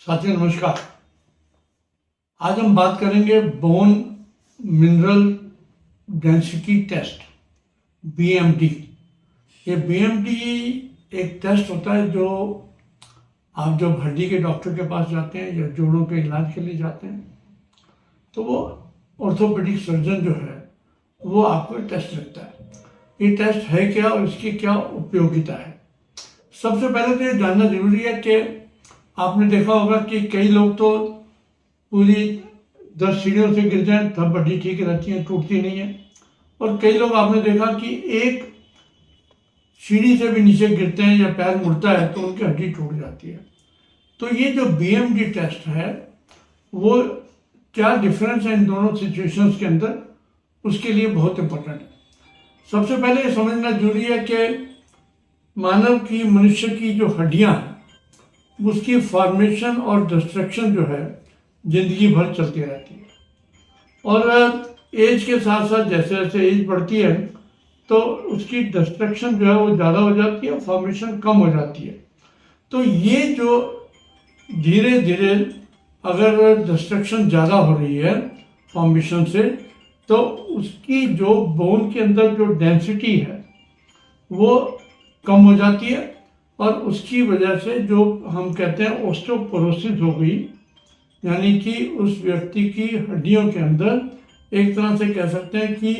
साथियों नमस्कार। आज हम बात करेंगे bone mineral density test BMD. ये बीएमडी एक टेस्ट होता है जो आप जब हड्डी के डॉक्टर के पास जाते हैं या जोड़ों के इलाज के लिए जाते हैं तो वो ऑर्थोपेडिक सर्जन जो है वो आपको टेस्ट रखता है। ये टेस्ट है क्या और इसकी क्या उपयोगिता है। सबसे पहले तो ये जानना जरूरी है कि आपने देखा होगा कि कई लोग तो पूरी 10 सीढ़ियों से गिर जाएं तब हड्डी ठीक रहती है, टूटती नहीं है। और कई लोग आपने देखा कि एक सीढ़ी से भी नीचे गिरते हैं या पैर मुड़ता है तो उनकी हड्डी टूट जाती है। तो ये जो बीएमडी टेस्ट है वो क्या डिफरेंस है इन दोनों सिचुएशंस के अंदर, उसके लिए बहुत इम्पोर्टेंट है। सबसे पहले ये समझना जरूरी है कि मानव की, मनुष्य की जो हड्डियां हैं उसकी फॉर्मेशन और डिस्ट्रक्शन जो है जिंदगी भर चलती रहती है। और एज के साथ साथ जैसे जैसे एज बढ़ती है तो उसकी डिस्ट्रक्शन जो है वो ज़्यादा हो जाती है, फॉर्मेशन कम हो जाती है। तो ये जो धीरे धीरे अगर डिस्ट्रक्शन ज़्यादा हो रही है फॉर्मेशन से तो उसकी जो बोन के अंदर जो डेंसिटी है वो कम हो जाती है और उसकी वजह से जो हम कहते हैं ऑस्टियोपोरोसिस हो गई, यानी कि उस व्यक्ति की हड्डियों के अंदर एक तरह से कह सकते हैं कि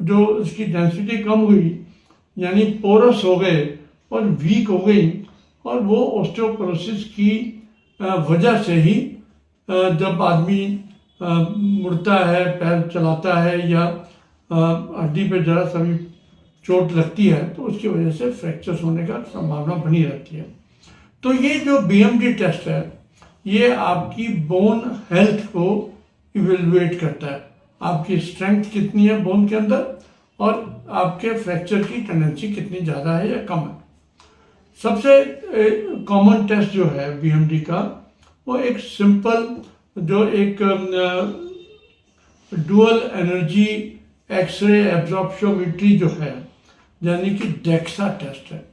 जो उसकी डेंसिटी कम हुई यानी पोरस हो गए और वीक हो गई। और वो ऑस्टियोपोरोसिस की वजह से ही जब आदमी मुड़ता है, पैर चलाता है या हड्डी पे जरा सा भी चोट लगती है तो उसकी वजह से फ्रैक्चर्स होने का संभावना बनी रहती है। तो ये जो बीएमडी टेस्ट है ये आपकी बोन हेल्थ को इवेलुएट करता है, आपकी स्ट्रेंथ कितनी है बोन के अंदर और आपके फ्रैक्चर की टेंडेंसी कितनी ज़्यादा है या कम है। सबसे कॉमन टेस्ट जो है बीएमडी का वो एक सिंपल जो एक डुअल एनर्जी एक्सरे एब्जॉर्प्शोमेट्री जो है यानी कि डेक्सा टेस्ट है,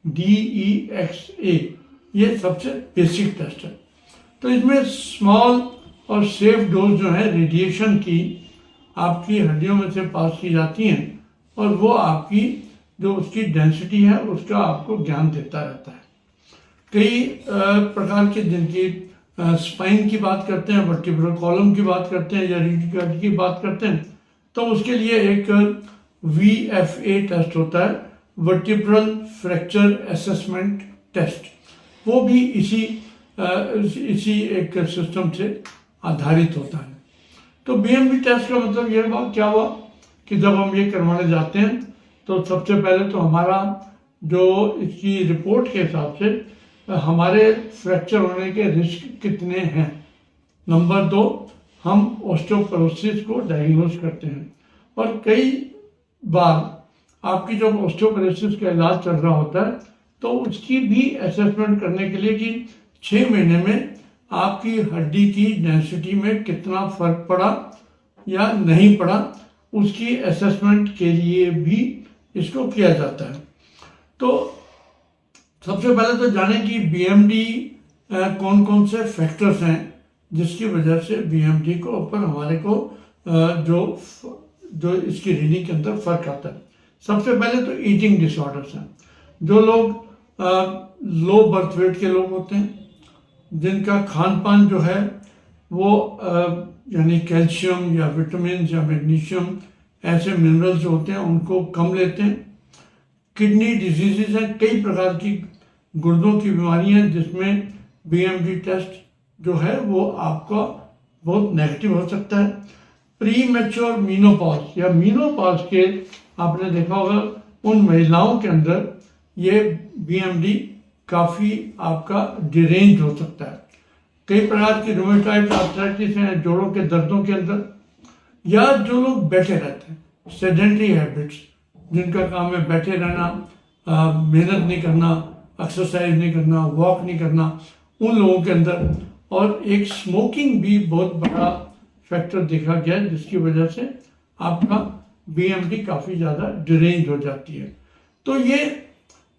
DEXA, ये सबसे बेसिक टेस्ट है। तो इसमें स्मॉल और सेफ डोज जो है रेडिएशन की आपकी हड्डियों में से पास की जाती हैं और वो आपकी जो उसकी डेंसिटी है उसका आपको ज्ञान देता रहता है। कई प्रकार के जिनकी स्पाइन की बात करते हैं, वर्टिब्रल कॉलम की बात करते हैं या रीढ़ की बात करते हैं तो उसके लिए एक VFA टेस्ट होता है, वर्टिब्रल फ्रैक्चर असेसमेंट टेस्ट। वो भी इसी एक सिस्टम से आधारित होता है। तो बीएमडी टेस्ट का मतलब ये क्या हुआ कि जब हम ये करवाने जाते हैं तो सबसे पहले तो हमारा जो इसकी रिपोर्ट के हिसाब से हमारे फ्रैक्चर होने के रिस्क कितने हैं। नंबर 2, हम ऑस्टियोपोरोसिस को डायग्नोज करते हैं और कई बार आपकी जब ऑस्टियोपोरोसिस का इलाज चल रहा होता है तो उसकी भी असेसमेंट करने के लिए कि 6 महीने में आपकी हड्डी की डेंसिटी में कितना फर्क पड़ा या नहीं पड़ा, उसकी असेसमेंट के लिए भी इसको किया जाता है। तो सबसे पहले तो जानें कि बीएमडी कौन कौन से फैक्टर्स हैं जिसकी वजह से बीएमडी को ऊपर हमारे को जो इसकी रीडिंग के अंदर फर्क आता है। सबसे पहले तो ईटिंग डिसऑर्डर्स हैं। जो लोग लो बर्थ वेट के लोग होते हैं, जिनका खान पान जो है वो यानी कैल्शियम या विटामिन या मैग्नीशियम ऐसे मिनरल्स जो होते हैं उनको कम लेते हैं। किडनी डिजीजेज हैं, कई प्रकार की गुर्दों की बीमारियां हैं जिसमें बीएमडी टेस्ट जो है वो आपका बहुत नेगेटिव हो सकता है। प्री मैच्योर मीनोपॉज या मीनोपॉज के आपने देखा होगा उन महिलाओं के अंदर ये बीएमडी काफ़ी आपका डिरेंज हो सकता है। कई प्रकार की रूमेटॉइड आर्थराइटिस हैं जोड़ों के दर्दों के अंदर, या जो लोग बैठे रहते हैं, सेडेंटरी हैबिट्स, जिनका काम है बैठे रहना, मेहनत नहीं करना, एक्सरसाइज नहीं करना, वॉक नहीं करना, उन लोगों के अंदर। और एक स्मोकिंग भी बहुत बड़ा फैक्टर देखा गया है जिसकी वजह से आपका बीएमडी काफ़ी ज़्यादा डिरेंज हो जाती है। तो ये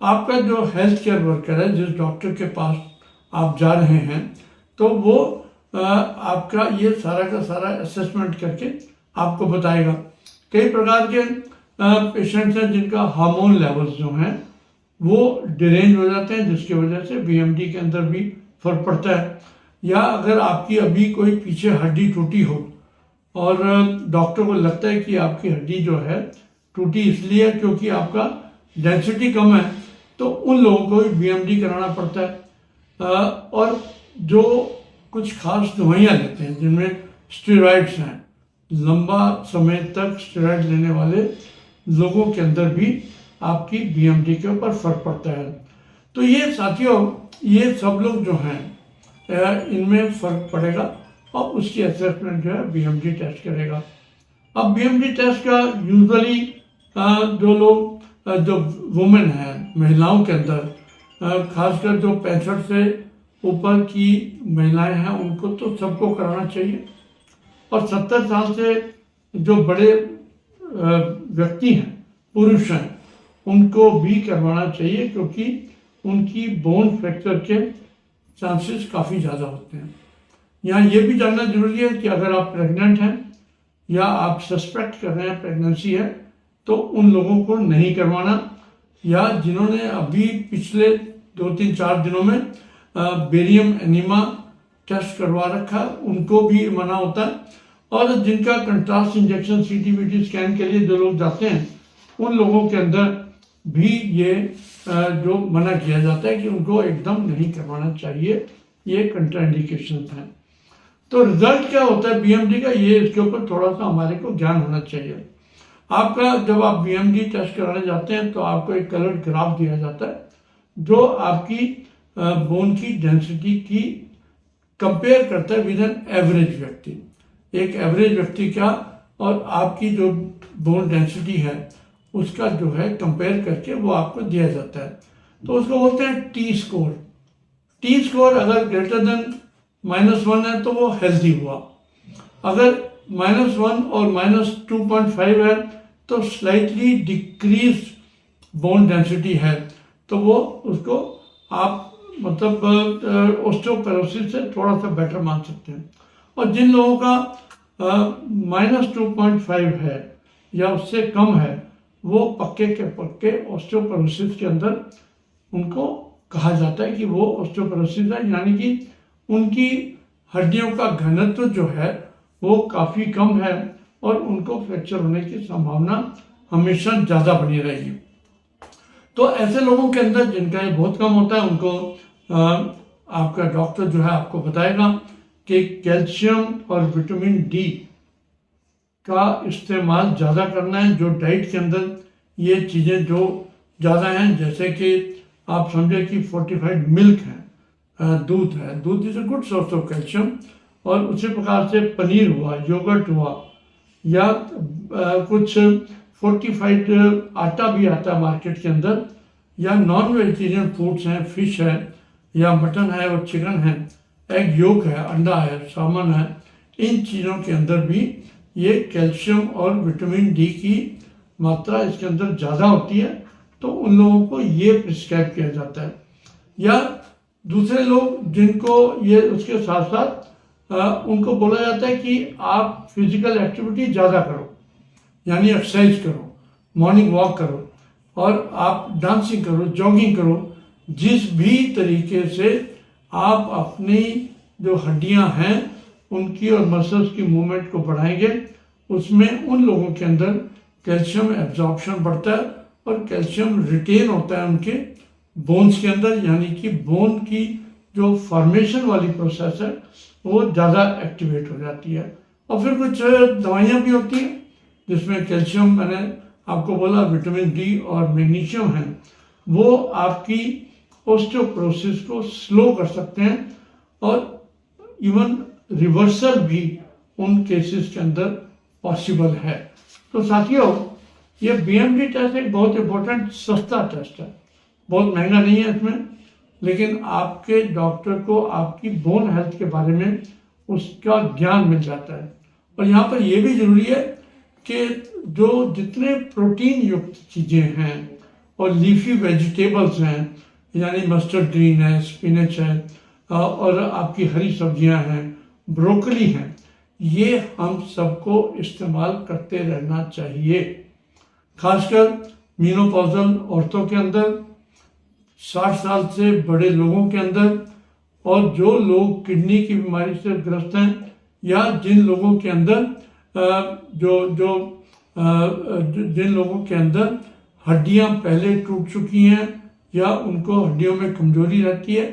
आपका जो हेल्थ केयर वर्कर है, जिस डॉक्टर के पास आप जा रहे हैं, तो वो आपका ये सारा का सारा असेसमेंट करके आपको बताएगा। कई प्रकार के पेशेंट्स हैं जिनका हार्मोन लेवल्स जो हैं वो डिरेंज हो जाते हैं, जिसकी वजह से बीएमडी के अंदर भी फर्क पड़ता है। या अगर आपकी अभी कोई पीछे हड्डी टूटी हो और डॉक्टर को लगता है कि आपकी हड्डी जो है टूटी इसलिए क्योंकि आपका डेंसिटी कम है, तो उन लोगों को भी बीएमडी कराना पड़ता है। और जो कुछ खास दवाइयाँ लेते हैं जिनमें स्टेरॉइड्स हैं, लंबा समय तक स्टेरॉइड लेने वाले लोगों के अंदर भी आपकी बीएमडी के ऊपर फर्क पड़ता है। तो ये साथियों, ये सब लोग जो हैं इनमें फर्क पड़ेगा और उसकी असेसमेंट जो है बीएमडी टेस्ट करेगा। अब बीएमडी टेस्ट का यूजुअली जो लोग जो वुमेन हैं, महिलाओं के अंदर खासकर जो 65 से ऊपर की महिलाएं हैं उनको तो सबको कराना चाहिए, और 70 साल से जो बड़े व्यक्ति हैं, पुरुष हैं, उनको भी करवाना चाहिए क्योंकि उनकी बोन फ्रैक्चर के चांसेस काफ़ी ज़्यादा होते हैं। यहाँ ये भी जानना जरूरी है कि अगर आप प्रेग्नेंट हैं या आप सस्पेक्ट कर रहे हैं प्रेगनेंसी है, तो उन लोगों को नहीं करवाना, या जिन्होंने अभी पिछले 2-3-4 दिनों में बेरियम एनीमा टेस्ट करवा रखा उनको भी मना होता है। और जिनका कंट्रास्ट इंजेक्शन CT-BT स्कैन के लिए जो लोग जाते हैं उन लोगों के अंदर भी ये जो मना किया जाता है कि उनको एकदम नहीं करवाना चाहिए, ये कंट्राइंडिकेशन हैं। तो रिजल्ट क्या होता है बीएमडी का, ये इसके ऊपर थोड़ा सा हमारे को ज्ञान होना चाहिए। आपका जब आप बीएमडी टेस्ट कराने जाते हैं तो आपको एक कलर्ड ग्राफ दिया जाता है जो आपकी बोन की डेंसिटी की कंपेयर करता है विद एन एवरेज व्यक्ति। एक एवरेज व्यक्ति का और आपकी जो बोन डेंसिटी है उसका जो है कंपेयर करके वो आपको दिया जाता है। तो उसको बोलते हैं टी स्कोर। टी स्कोर अगर ग्रेटर देन -1 है तो वो हेल्दी हुआ, अगर -1 और -2.5 है तो स्लाइटली डिक्रीज बोन डेंसिटी है, तो वो उसको आप मतलब ऑस्टियोपोरोसिस से थोड़ा सा बेटर मान सकते हैं। और जिन लोगों का -2.5 है या उससे कम है, वो पक्के के पक्के ऑस्टियोपोरोसिस के अंदर उनको कहा जाता है कि वो ऑस्टियोपोरोसिस है, यानी कि उनकी हड्डियों का घनत्व जो है वो काफ़ी कम है और उनको फ्रैक्चर होने की संभावना हमेशा ज़्यादा बनी रहेगी। तो ऐसे लोगों के अंदर जिनका ये बहुत कम होता है उनको आपका डॉक्टर जो है आपको बताएगा कि कैल्शियम और विटामिन डी का इस्तेमाल ज़्यादा करना है। जो डाइट के अंदर ये चीज़ें जो ज़्यादा हैं, जैसे कि आप समझे कि फोर्टिफाइड मिल्क है, दूध है, दूध is a good source of calcium, और उसी प्रकार से पनीर हुआ, योगर्ट हुआ, या कुछ फोर्टिफाइड आटा भी आता है मार्केट के अंदर, या नॉन वेजिटेरियन फूड्स हैं, फिश है या मटन है और चिकन है, एग योक है, अंडा है, सामन है, इन चीज़ों के अंदर भी ये कैल्शियम और विटामिन डी की मात्रा इसके अंदर ज़्यादा होती है, तो उन लोगों को ये प्रिस्क्राइब किया जाता है। या दूसरे लोग जिनको ये उसके साथ साथ उनको बोला जाता है कि आप फिजिकल एक्टिविटी ज़्यादा करो, यानी एक्सरसाइज करो, मॉर्निंग वॉक करो, और आप डांसिंग करो, जॉगिंग करो। जिस भी तरीके से आप अपनी जो हड्डियां हैं उनकी और मसल्स की मूवमेंट को बढ़ाएंगे, उसमें उन लोगों के अंदर कैल्शियम एब्जॉर्प्शन बढ़ता है और कैल्शियम रिटेन होता है उनके बोन्स के अंदर, यानी कि बोन की जो फॉर्मेशन वाली प्रोसेस है वो ज़्यादा एक्टिवेट हो जाती है। और फिर कुछ दवाइयाँ भी होती हैं जिसमें कैल्शियम, मैंने आपको बोला, विटामिन डी और मैग्नीशियम है, वो आपकी ऑस्टियोपोरोसिस को स्लो कर सकते हैं और इवन रिवर्सल भी उन केसेस के अंदर पॉसिबल है। तो साथियों, ये बीएमडी टेस्ट एक बहुत इंपॉर्टेंट सस्ता टेस्ट है, बहुत महंगा नहीं है इसमें, लेकिन आपके डॉक्टर को आपकी बोन हेल्थ के बारे में उसका ज्ञान मिल जाता है। और यहाँ पर यह भी जरूरी है कि जो जितने प्रोटीन युक्त चीज़ें हैं और लीफी वेजिटेबल्स हैं, यानी मस्टर्ड ग्रीन है, स्पिनच है, और आपकी हरी सब्जियां हैं, ब्रोकली हैं, ये हम सबको इस्तेमाल करते रहना चाहिए। खासकर मीनोपॉजल औरतों के अंदर, 60 साल से बड़े लोगों के अंदर, और जो लोग किडनी की बीमारी से ग्रस्त हैं, या जिन लोगों के अंदर जिन लोगों के अंदर हड्डियां पहले टूट चुकी हैं या उनको हड्डियों में कमजोरी रहती है,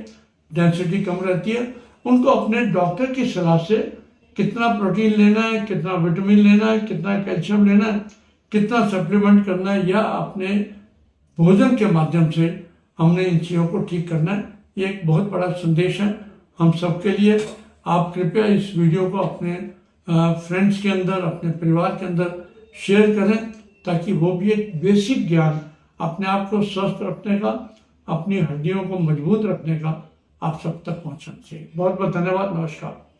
डेंसिटी कम रहती है, उनको अपने डॉक्टर की सलाह से कितना प्रोटीन लेना है, कितना विटामिन लेना है, कितना कैल्शियम लेना है, कितना सप्लीमेंट करना है, या अपने भोजन के माध्यम से हमने इन चीज़ों को ठीक करना है। ये एक बहुत बड़ा संदेश है हम सबके लिए। आप कृपया इस वीडियो को अपने फ्रेंड्स के अंदर, अपने परिवार के अंदर शेयर करें, ताकि वो भी एक बेसिक ज्ञान अपने आप को स्वस्थ रखने का, अपनी हड्डियों को मजबूत रखने का आप सब तक पहुंचना चाहिए। बहुत बहुत धन्यवाद। नमस्कार।